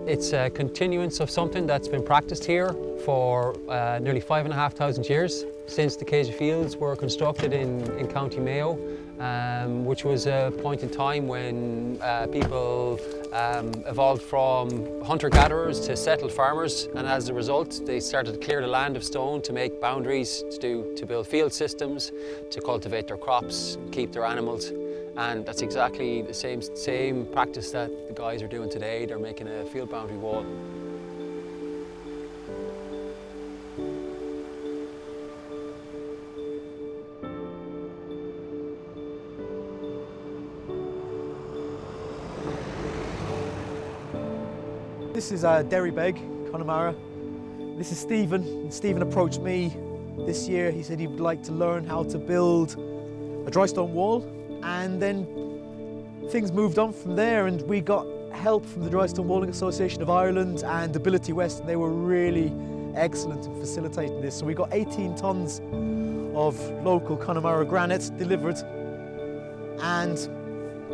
It's a continuance of something that's been practiced here for nearly 5,500 years, since the Cage of Fields were constructed in County Mayo, which was a point in time when people evolved from hunter-gatherers to settled farmers, and as a result they started to clear the land of stone to make boundaries, to build field systems, to cultivate their crops, keep their animals. And that's exactly the same practice that the guys are doing today. They're making a field boundary wall. This is Derrybeg, Connemara. This is Stephen. And Stephen approached me this year. He said he would like to learn how to build a dry stone wall. And then things moved on from there, and we got help from the Dry Stone Walling Association of Ireland and Ability West, and they were really excellent in facilitating this. So we got 18 tonnes of local Connemara granite delivered, and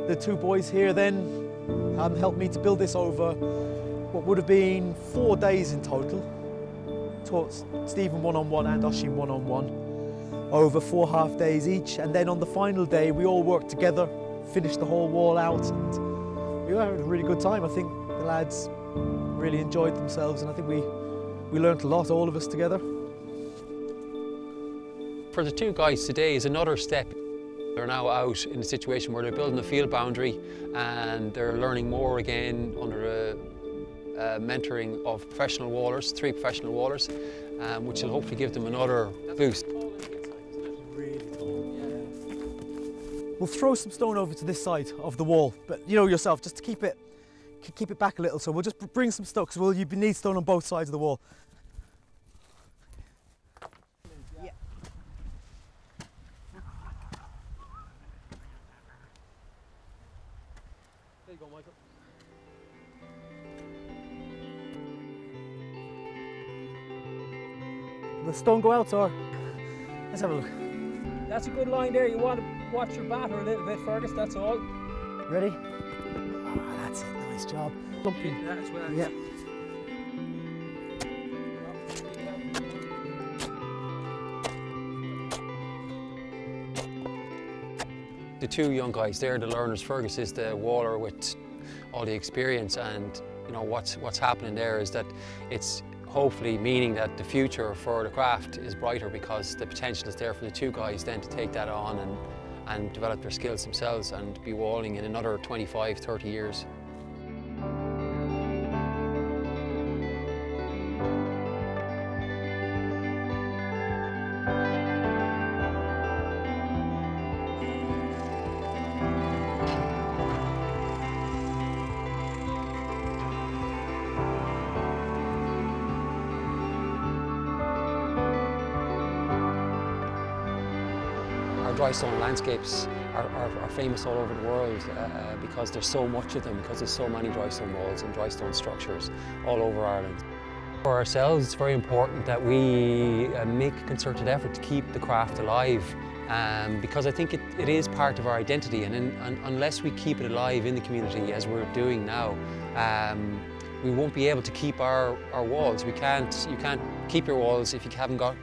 the two boys here then helped me to build this over what would have been 4 days in total. Taught Stephen one-on-one and Oisin one-on-one. Over 4 half days each, and then on the final day we all worked together, finished the whole wall out, and we had a really good time. I think the lads really enjoyed themselves, and I think we learnt a lot, all of us together. For the two guys today is another step. They're now out in a situation where they're building a field boundary, and they're learning more again under a mentoring of professional wallers, 3 professional wallers, which will hopefully give them another boost. We'll throw some stone over to this side of the wall, but you know yourself, just to keep it back a little. So we'll just bring some stone, because you need stone on both sides of the wall. Yeah. There you go, Michael. Will the stone go out, or let's have a look. That's a good line there. You want to watch your batter a little bit, Fergus, that's all. Ready? Oh, that's it, nice job. Jumping. That's well. Yeah. The two young guys there, the learners. Fergus is the waller with all the experience, and you know what's happening there is that it's hopefully meaning that the future for the craft is brighter, because the potential is there for the two guys then to take that on and develop their skills themselves and be walling in another 25, 30 years. Our dry stone landscapes are famous all over the world because there's so much of them, because there's so many dry stone walls and dry stone structures all over Ireland. For ourselves, it's very important that we make a concerted effort to keep the craft alive, because I think it is part of our identity, and unless we keep it alive in the community as we're doing now, we won't be able to keep our walls. You can't keep your walls if you haven't got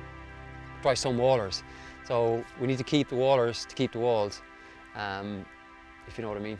dry stone wallers. So we need to keep the wallers to keep the walls, if you know what I mean.